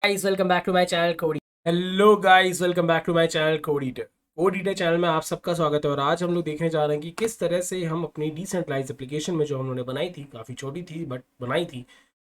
Guys welcome back to my channel कोडी। Hello guys, welcome back to my channel Coditor. Coditor channel में आप सबका स्वागत है और आज हम लोग देखने जा रहे हैं कि किस तरह से हम अपनी डिसेंट्रलाइज एप्लीकेशन में जो हम लोगों ने बनाई थी, काफ़ी छोटी थी बट बनाई थी,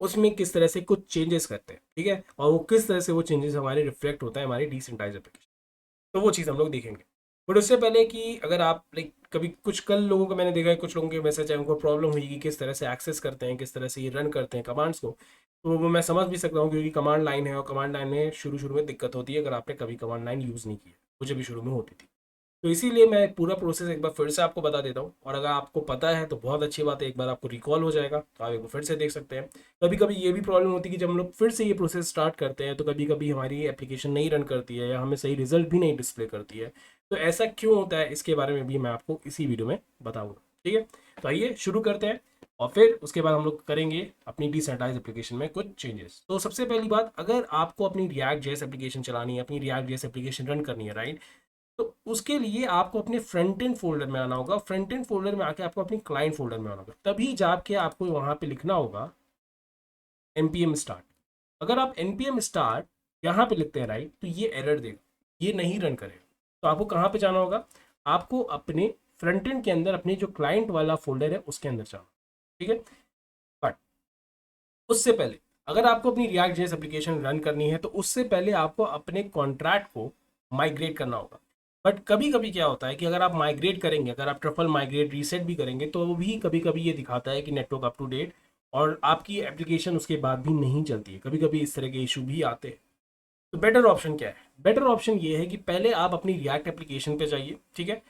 उसमें किस तरह से कुछ चेंजेस करते हैं। ठीक है, और वो किस तरह से वो चेंजेस हमारे रिफ्लेक्ट होता है हमारी डिसेंट्रलाइज एप्लीकेशन। तो वो चीज़ हम लोग देखेंगे। बट उससे पहले कि अगर आप लाइक कभी कुछ कल लोगों को मैंने देखा है, कुछ लोगों के मैसेज है, उनको प्रॉब्लम हुई कि किस तरह से एक्सेस करते हैं, किस तरह से ये रन करते हैं कमांड्स को। तो वो मैं समझ भी सकता हूँ क्योंकि कमांड लाइन है और कमांड लाइन में शुरू शुरू में दिक्कत होती है अगर आपने कभी कमांड लाइन यूज़ नहीं की है। मुझे भी शुरू में होती थी। तो इसीलिए मैं पूरा प्रोसेस एक बार फिर से आपको बता देता हूँ, और अगर आपको पता है तो बहुत अच्छी बात है, एक बार आपको रिकॉल हो जाएगा तो आप एक बार फिर से देख सकते हैं। कभी कभी ये भी प्रॉब्लम होती है कि जब हम लोग फिर से ये प्रोसेस स्टार्ट करते हैं तो कभी कभी हमारी एप्लीकेशन नहीं रन करती है या हमें सही रिजल्ट भी नहीं डिस्प्ले करती है। तो ऐसा क्यों होता है इसके बारे में भी मैं आपको इसी वीडियो में बताऊंगा। ठीक है, तो आइए शुरू करते हैं और फिर उसके बाद हम लोग करेंगे अपनी डिसेंट्रलाइज एप्लीकेशन में कुछ चेंजेस। तो सबसे पहली बात, अगर आपको अपनी रिएक्ट जेएस एप्लीकेशन चलानी है, अपनी रिएक्ट जेएस एप्लीकेशन रन करनी है, राइट, तो उसके लिए आपको अपने फ्रंट एंड फोल्डर में आना होगा। फ्रंट एंड फोल्डर में आके आपको अपनी क्लाइंट फोल्डर में आना होगा, तभी जाके आपको वहां पे लिखना होगा npm स्टार्ट। अगर आप npm स्टार्ट यहाँ पे लिखते हैं, राइट, तो ये एरर देगा, ये नहीं रन करेगा। तो आपको कहाँ पे जाना होगा? आपको अपने फ्रंट एंड के अंदर अपने जो क्लाइंट वाला फोल्डर है उसके अंदर जाना। ठीक है, बट उससे पहले अगर आपको अपनी रिएक्ट जेएस एप्लीकेशन रन करनी है तो उससे पहले आपको अपने कॉन्ट्रैक्ट को माइग्रेट करना होगा। बट कभी कभी क्या होता है कि अगर आप माइग्रेट करेंगे, अगर आप ट्रफल माइग्रेट रीसेट भी करेंगे तो वो भी कभी कभी ये दिखाता है कि नेटवर्क अप टू डेट, और आपकी एप्लीकेशन उसके बाद भी नहीं चलती है। कभी कभी इस तरह के इशू भी आते हैं। तो बेटर ऑप्शन क्या है? बेटर ऑप्शन ये है कि पहले आप अपनी रिएक्ट एप्लीकेशन पे जाइए। ठीक है,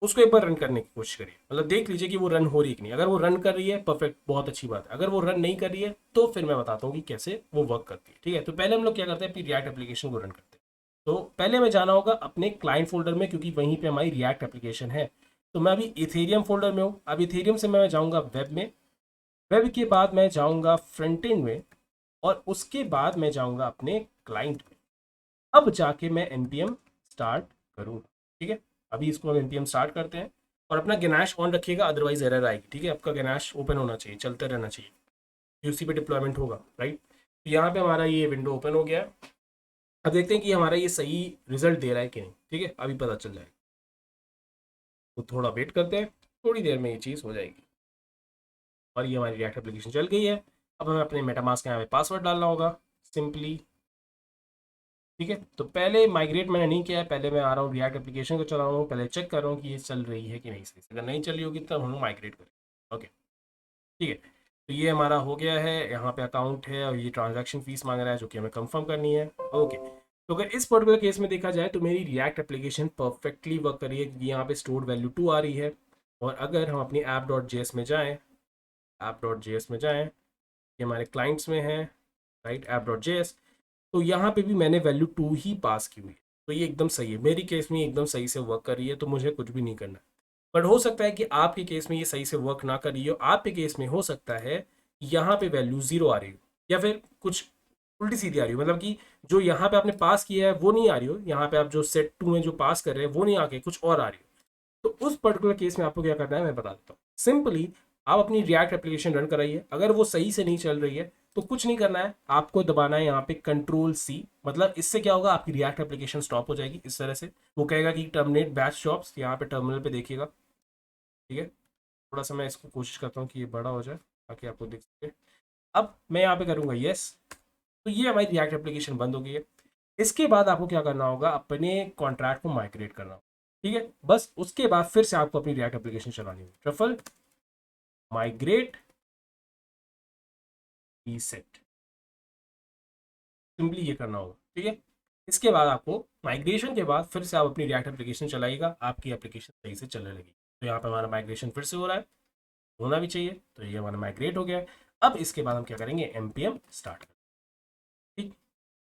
उसको एक बार रन करने की कोशिश करिए, मतलब देख लीजिए कि वो रन हो रही है कि नहीं। अगर वो रन कर रही है, परफेक्ट, बहुत अच्छी बात है। अगर वो रन नहीं कर रही है तो फिर मैं बताता हूँ कि कैसे वो वर्क करती है। ठीक है, तो पहले हम लोग क्या करते हैं, अपनी रिएक्ट एप्लीकेशन को रन करते हैं। तो पहले हमें जाना होगा अपने क्लाइंट फोल्डर में, क्योंकि वहीं पे हमारी रिएक्ट एप्लीकेशन है। तो मैं अभी इथेरियम फोल्डर में हूँ। अब इथेरियम से मैं जाऊँगा वेब में, वेब के बाद मैं जाऊँगा फ्रंट एंड में, और उसके बाद मैं जाऊँगा अपने क्लाइंट में। अब जाके मैं npm स्टार्ट करूँ। ठीक है, अभी इसको हम npm स्टार्ट करते हैं और अपना गैनाश ऑन रखिएगा, अदरवाइज एरर आएगी। ठीक है, आपका गैनाश ओपन होना चाहिए, चलते रहना चाहिए, उसी पे डिप्लॉयमेंट होगा, राइट। तो यहाँ पे हमारा ये विंडो ओपन हो गया है। अब देखते हैं कि हमारा ये सही रिजल्ट दे रहा है कि नहीं। ठीक है, अभी पता चल जाएगा, तो थोड़ा वेट करते हैं, थोड़ी देर में ये चीज़ हो जाएगी। और ये हमारी रिएक्ट एप्लीकेशन चल गई है। अब हमें अपने मेटामास्क के यहाँ पे पासवर्ड डालना होगा, सिंपली। ठीक है, तो पहले माइग्रेट मैंने नहीं किया है, पहले मैं आ रहा हूँ रिएक्ट एप्लीकेशन को चला रहा हूँ, पहले चेक कर रहा हूँ कि ये चल रही है कि नहीं सही से। अगर नहीं चली होगी तब हम माइग्रेट करें। ओके, ठीक है, तो ये हमारा हो गया है। यहाँ पे अकाउंट है और ये ट्रांजैक्शन फीस मांग रहा है जो कि हमें कंफर्म करनी है। ओके, तो अगर इस पर्टिकुलर केस में देखा जाए तो मेरी रिएक्ट एप्लीकेशन परफेक्टली वर्क कर रही है, क्योंकि यहाँ पे स्टोर्ड वैल्यू 2 आ रही है। और अगर हम अपनी ऐप डॉट जे एस में जाएँ, ऐप डॉट जे एस में जाएँ, ये हमारे क्लाइंट्स में है, right, app dot J S. तो यहाँ पे भी मैंने वैल्यू 2 ही पास की हुई है। तो ये एकदम सही है, मेरी केस में एकदम सही से वर्क कर रही है, तो मुझे कुछ भी नहीं करना है। बट हो सकता है कि आपके केस में ये सही से वर्क ना कर रही हो। आपके केस में हो सकता है यहाँ पे वैल्यू 0 आ रही हो, या फिर कुछ उल्टी सीधी आ रही हो, मतलब कि जो यहाँ पे आपने पास किया है वो नहीं आ रही हो, यहाँ पे आप जो सेट 2 में जो पास कर रहे हैं वो नहीं आके कुछ और आ रही हो। तो उस पर्टिकुलर केस में आपको क्या करना है मैं बता देता हूँ। सिंपली आप अपनी रिएक्ट एप्लीकेशन रन कराइए। अगर वो सही से नहीं चल रही है तो कुछ नहीं करना है, आपको दबाना है यहाँ पे कंट्रोल सी। मतलब इससे क्या होगा, आपकी रिएक्ट एप्लीकेशन स्टॉप हो जाएगी इस तरह से। वो कहेगा कि टर्मिनेट बैच जॉब्स, यहाँ पे टर्मिनल पे देखिएगा। ठीक है, थोड़ा सा मैं इसको कोशिश करता हूँ कि ये बड़ा हो जाए ताकि आपको दिख सके। अब मैं यहाँ पे करूँगा यस, तो ये हमारी रिएक्ट एप्लीकेशन बंद हो गई है। इसके बाद आपको क्या करना होगा, अपने कॉन्ट्रैक्ट को माइग्रेट करना होगा। ठीक है, बस उसके बाद फिर से आपको अपनी रिएक्ट एप्लीकेशन चलानी होगी, ट्रफल माइग्रेट रीसेट, सिंपली ये करना होगा। ठीक है, इसके बाद आपको माइग्रेशन के बाद फिर से आप अपनी रिएक्ट एप्लीकेशन चलाइएगा, आपकी एप्लीकेशन सही से चलने लगी। तो यहाँ पे हमारा माइग्रेशन फिर से हो रहा है, होना भी चाहिए, तो ये हमारा माइग्रेट हो गया है। अब इसके बाद हम क्या करेंगे, npm स्टार्ट करेंगे। ठीक,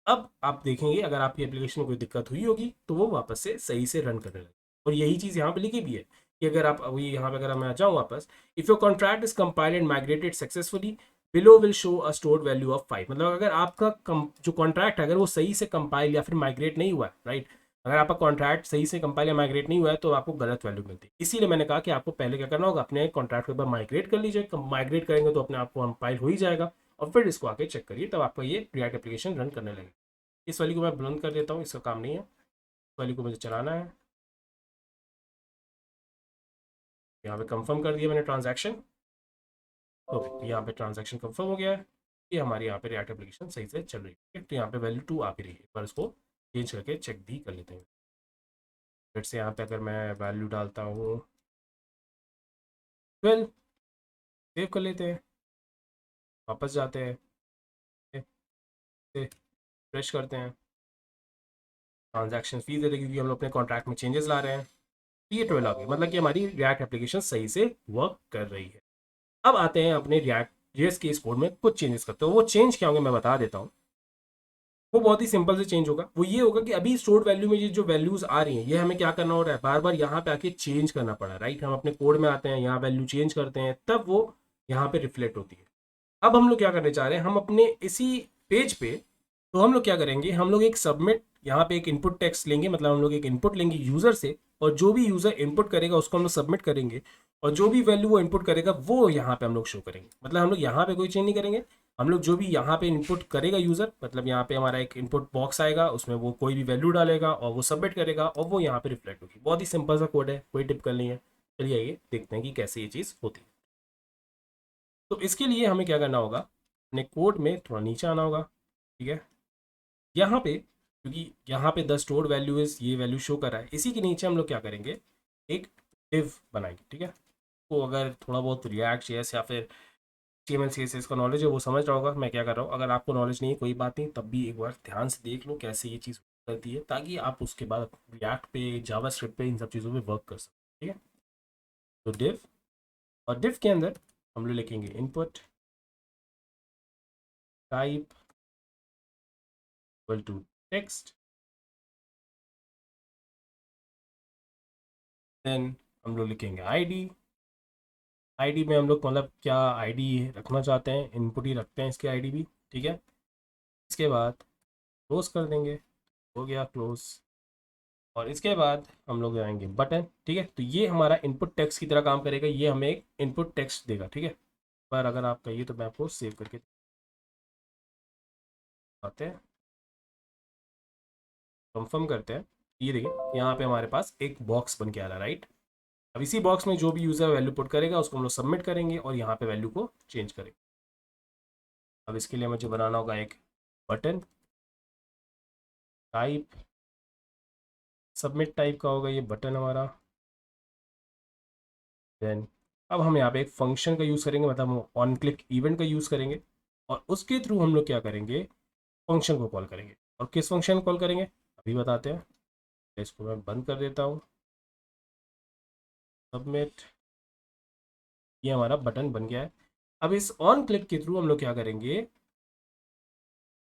अब आप देखेंगे अगर आपकी एप्लीकेशन में कोई दिक्कत हुई होगी तो वो वापस से सही से रन करने लगे। और यही चीज़ यहाँ पे लिखी भी है कि अगर आप अभी यहाँ पे, अगर मैं आ जाऊँ वापस, if your contract is compiled and migrated successfully, below will show a stored value of 5। मतलब अगर आपका जो कॉन्ट्रैक्ट है अगर वो सही से कंपाइल या फिर माइग्रेट नहीं हुआ है, राइट, अगर आपका कॉन्ट्रैक्ट सही से कंपाइल या माइग्रेट नहीं हुआ है तो आपको गलत वैल्यू मिलती है। इसीलिए मैंने कहा कि आपको पहले क्या करना होगा, अपने कॉन्ट्रैक्ट को एक बार माइग्रेट कर लीजिए। माइग्रेट करेंगे तो अपने आप को कंपाइल हो ही जाएगा, और फिर इसको आके चेक करिए, तब आपका ये रिएक्ट एप्लीकेशन रन करने लगेगा। इस वाली को मैं बुलंद कर देता हूँ, इसका काम नहीं है, इस वाली को मुझे चलाना है। यहाँ पे कंफर्म कर दिया मैंने ट्रांजैक्शन। ओके, यहाँ पे ट्रांजैक्शन कंफर्म हो गया है। ये हमारी यहाँ पे रिएक्ट एप्लीकेशन सही से चल रही है, ठीक है। तो यहाँ पे वैल्यू 2 आ भी रही है, एक बार इसको चेंज करके चेक भी कर लेते हैं। फिर से यहाँ पे अगर मैं वैल्यू डालता हूँ 12, सेव कर लेते हैं, वापस जाते हैं, फ्रेश करते हैं, ट्रांजैक्शन फीस दे देगी क्योंकि हम लोग अपने कॉन्ट्रैक्ट में चेंजेस ला रहे हैं। तो ये 12 आ गई, मतलब कि हमारी रिएक्ट एप्लीकेशन सही से वर्क कर रही है। अब आते हैं अपने रिएक्ट जेएस के इस कोड में कुछ चेंजेस करते हैं। वो चेंज क्या होंगे मैं बता देता हूँ। वो बहुत ही सिंपल से चेंज होगा। वो ये होगा कि अभी स्टोर्ड वैल्यू में ये जो वैल्यूज आ रही हैं, ये हमें क्या करना हो रहा है, बार बार यहाँ पे आके चेंज करना पड़ा है, राइट। हम अपने कोड में आते हैं, यहाँ वैल्यू चेंज करते हैं, तब वो यहाँ पे रिफ्लेक्ट होती है। अब हम लोग क्या करने चाह रहे हैं, हम अपने इसी पेज पे, तो हम लोग क्या करेंगे, हम लोग एक सबमिट, यहाँ पे एक इनपुट टेक्स्ट लेंगे, मतलब हम लोग एक इनपुट लेंगे यूजर से, और जो भी यूजर इनपुट करेगा उसको हम लोग सबमिट करेंगे, और जो भी वैल्यू वो इनपुट करेगा वो यहाँ पे हम लोग शो करेंगे। मतलब हम लोग यहाँ पे कोई चेंज नहीं करेंगे, हम लोग जो भी यहाँ पे इनपुट करेगा यूजर, मतलब यहाँ पे हमारा एक इनपुट बॉक्स आएगा, उसमें वो कोई भी वैल्यू डालेगा और वो सबमिट करेगा और वो यहाँ पे रिफ्लेक्ट होगी। बहुत ही सिंपल सा कोड है, कोई टिपिकल नहीं है। चलिए आइए देखते हैं कि कैसे ये चीज़ होती है। तो इसके लिए हमें क्या करना होगा, अपने कोड में थोड़ा नीचे आना होगा, ठीक है। यहाँ पे क्योंकि यहाँ पे द स्टोर्ड वैल्यू इज, ये वैल्यू शो कर रहा है, इसी के नीचे हम लोग क्या करेंगे, एक डिव बनाएंगे, ठीक है। तो अगर थोड़ा बहुत रिएक्ट जेएस या फिर HTML CSS का नॉलेज है वो समझ रहा होगा मैं क्या कर रहा हूँ। अगर आपको नॉलेज नहीं है कोई बात नहीं, तब भी एक बार ध्यान से देख लो कैसे ये चीज़ करती है, ताकि आप उसके बाद रिएक्ट पे, जावास्क्रिप्ट पे, इन सब चीज़ों पे वर्क कर सकते, ठीक है। तो डिव, और डिव के अंदर हम लोग लिखेंगे input type equal to text, then हम लोग लिखेंगे आईडी। आईडी में हम लोग मतलब क्या आईडी रखना चाहते हैं, इनपुट ही रखते हैं इसकी आईडी भी, ठीक है। इसके बाद क्लोज कर देंगे, हो गया क्लोज। और इसके बाद हम लोग जाएंगे बटन, ठीक है। तो ये हमारा इनपुट टेक्स्ट की तरह काम करेगा, ये हमें एक इनपुट टेक्स्ट देगा, ठीक है। पर अगर आप कहिए तो मैं आपको सेव करके आते हैं, कंफर्म करते हैं। ये देखिए यहाँ पे हमारे पास एक बॉक्स बन के आ रहा है, राइट। अब इसी बॉक्स में जो भी यूज़र वैल्यू पुट करेगा उसको हम लोग सबमिट करेंगे और यहाँ पे वैल्यू को चेंज करेंगे। अब इसके लिए मुझे बनाना होगा एक बटन टाइप, सबमिट टाइप का होगा ये बटन हमारा। देन अब हम यहाँ पे एक फंक्शन का यूज़ करेंगे, मतलब हम ऑन क्लिक इवेंट का यूज़ करेंगे, और उसके थ्रू हम लोग क्या करेंगे, फंक्शन को कॉल करेंगे। और किस फंक्शन को कॉल करेंगे अभी बताते हैं। इसको मैं बंद कर देता हूँ, सबमिट, ये हमारा बटन बन गया है। अब इस ऑन क्लिक के थ्रू हम लोग क्या करेंगे,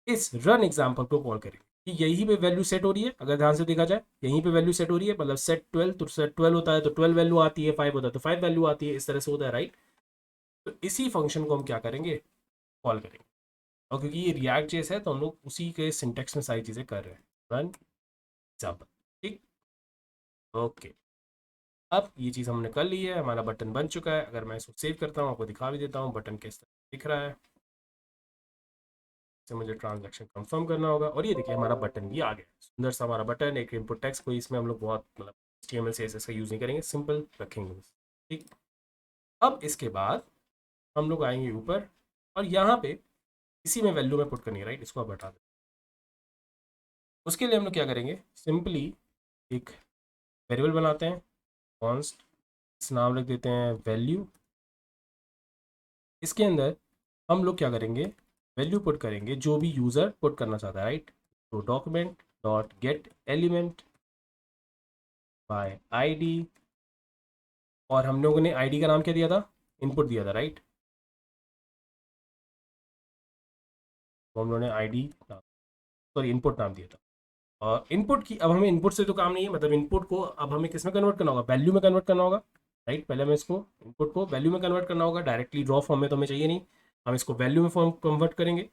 इस रन एग्जाम्पल को कॉल करेंगे कि यहीं पे वैल्यू सेट हो रही है। अगर ध्यान से देखा जाए यहीं पे वैल्यू सेट हो रही है, मतलब सेट 12, तो सेट 12 होता है तो 12 वैल्यू आती है, 5 होता है तो 5 वैल्यू आती है, इस तरह से होता है, राइट। तो इसी फंक्शन को हम क्या करेंगे, कॉल करेंगे। और क्योंकि ये रिएक्ट जेस है तो हम लोग उसी के सिंटेक्स में सारी चीज़ें कर रहे हैं, रन एग्जाम्पल, ठीक। ओके, अब ये चीज़ हमने कर ली है, हमारा बटन बन चुका है। अगर मैं इसको सेव करता हूँ, आपको दिखा भी देता हूँ बटन किस तरह दिख रहा है। से मुझे ट्रांजैक्शन कंफर्म करना होगा, और ये देखिए हमारा बटन भी आ गया, सुंदर सा हमारा बटन, एक इनपुट टेक्स्ट। कोई इसमें हम लोग बहुत मतलब HTML CSS का यूज़ नहीं करेंगे, सिंपल रखेंगे बस, ठीक। अब इसके बाद हम लोग आएंगे ऊपर, और यहाँ पे इसी में वैल्यू में पुट करनी है, राइट। इसको आप हटा दें। उसके लिए हम लोग क्या करेंगे, सिंपली एक वेरिएबल बनाते हैं, कॉन्स्ट, इस नाम लिख देते हैं वैल्यू। इसके अंदर हम लोग क्या करेंगे, वैल्यू पुट करेंगे जो भी यूज़र पुट करना चाहता है, राइट। तो document dot gate element by ID, और हम लोगों ने आईडी का नाम क्या दिया था, इनपुट दिया था, राइट। तो हम लोगों ने आईडी नाम, सॉरी इनपुट नाम दिया था। और इनपुट की, अब हमें इनपुट से तो काम नहीं है, मतलब इनपुट को अब हमें किस में कन्वर्ट करना होगा, वैल्यू में कन्वर्ट करना होगा, राइट। पहले हमें इसको इनपुट को वैल्यू में कन्वर्ट करना होगा, डायरेक्टली रॉ फॉर्म में तो हमें चाहिए नहीं, हम इसको वैल्यू में फॉर्म कन्वर्ट करेंगे।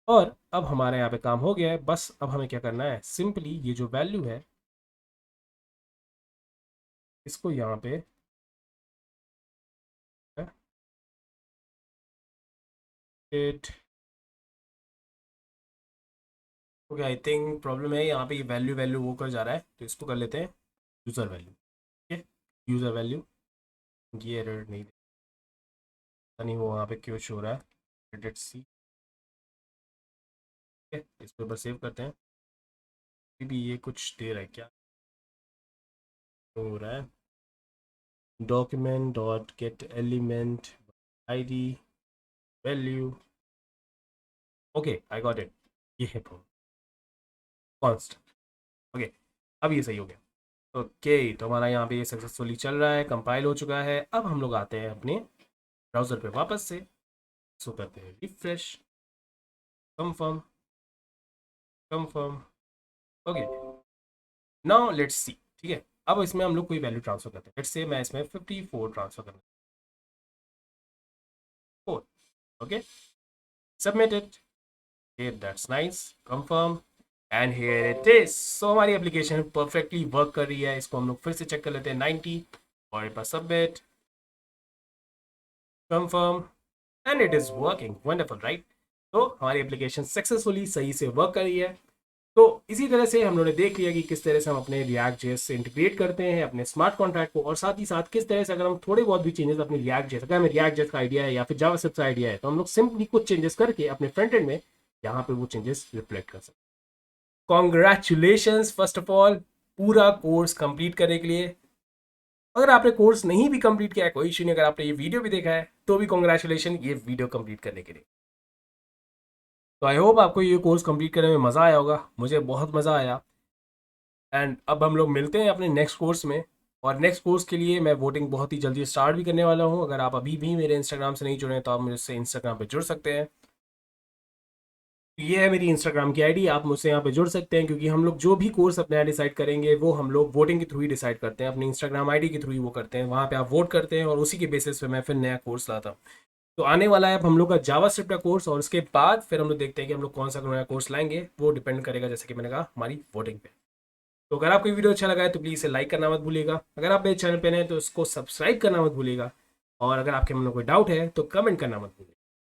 और अब हमारे यहाँ पे काम हो गया है, बस अब हमें क्या करना है, सिंपली ये जो वैल्यू है इसको यहाँ पे it okay, I think problem है यहाँ पे, वैल्यू वैल्यू वो कर जा रहा है, तो इसको कर लेते हैं यूज़र वैल्यू। ठीक है, यूज़र वैल्यू, ये एरर नहीं, पता नहीं वो वहाँ पे क्यों शो हो रहा है। Let see. ठीक है, इस पर सेव करते हैं। अभी भी ये कुछ दे रहा है, क्या हो रहा है? Document dot gate element ID value. Okay, I got it. ये है कॉन्स्ट। ओके, अब ये सही हो गया। ओके, तो हमारा यहाँ पे ये सक्सेसफुली चल रहा है, कंपाइल हो चुका है। अब हम लोग आते हैं अपने ब्राउज़र पे वापस से, सो करते हैं refresh, confirm, confirm. Okay, now let's see. ठीक है, अब इसमें हम लोग कोई वैल्यू ट्रांसफर करते हैं। लेट्स से मैं इसमें 54 ट्रांसफर करना, 4। Okay, submit it. Okay, that's nice. Confirm. And here it is. So हमारी एप्लीकेशन परफेक्टली वर्क कर रही है। इसको हम लोग फिर से चेक कर लेते हैं। 90 और एक बार submit, confirm, and it is working wonderful, right? तो हमारी एप्लीकेशन सक्सेसफुली सही से वर्क कर रही है। तो इसी तरह से हम लोगों ने देख लिया कि किस तरह से हम अपने रिएक्ट जेएस से इंटीग्रेट करते हैं अपने स्मार्ट कॉन्ट्रैक्ट को, और साथ ही साथ किस तरह से अगर हम थोड़े बहुत भी चेंजेस अपने रिएक्ट जेएस, अगर हमें रिएक्ट जेएस का आइडिया है या फिर जावास्क्रिप्ट का आइडिया है, तो हम लोग सिंपली कुछ चेंजेस करके अपने फ्रंट एंड में यहाँ पे वो चेंजेस रिफ्लेक्ट कर सकते हैं। कॉन्ग्रेचुलेशंस फर्स्ट ऑफ ऑल पूरा कोर्स कंप्लीट करने के लिए। अगर आपने कोर्स नहीं भी कंप्लीट किया है कोई इशू नहीं, अगर आपने ये वीडियो भी देखा है तो भी कॉन्ग्रेचुलेशन ये वीडियो कंप्लीट करने के लिए। तो आई होप आपको ये कोर्स कंप्लीट करने में मज़ा आया होगा, मुझे बहुत मज़ा आया। एंड अब हम लोग मिलते हैं अपने नेक्स्ट कोर्स में, और नेक्स्ट कोर्स के लिए मैं वोटिंग बहुत ही जल्दी स्टार्ट भी करने वाला हूँ। अगर आप अभी भी मेरे इंस्टाग्राम से नहीं जुड़े हैं तो आप मुझसे इंस्टाग्राम पे जुड़ सकते हैं। ये है मेरी इंस्टाग्राम की आईडी, आप मुझसे यहाँ पे जुड़ सकते हैं, क्योंकि हम लोग जो भी कोर्स अपने यहाँ डिसाइड करेंगे वो हम लोग वोटिंग के थ्रू ही डिसाइड करते हैं, अपनी इंस्टाग्राम आईडी के थ्रू ही वो करते हैं। वहाँ पे आप वोट करते हैं और उसी के बेसिस पे मैं फिर नया कोर्स लाता हूँ। तो आने वाला है अब हम लोग का जावास्क्रिप्ट का कोर्स, और उसके बाद फिर हम लोग देखते हैं कि हम लोग कौन सा नया कोर्स लाएंगे। वो डिपेंड करेगा, जैसे कि मैंने कहा, हमारी वोटिंग पे। तो अगर आपको वीडियो अच्छा लगा है तो प्लीज़ इसे लाइक करना मत भूलिएगा। अगर आप मेरे चैनल पे नए हैं तो इसको सब्सक्राइब करना मत भूलिएगा। और अगर आपके मन में कोई डाउट है तो कमेंट करना मत भूलिएगा।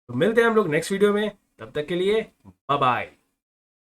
तो मिलते हैं हम लोग नेक्स्ट वीडियो में, तब तक के लिए बाय बाय।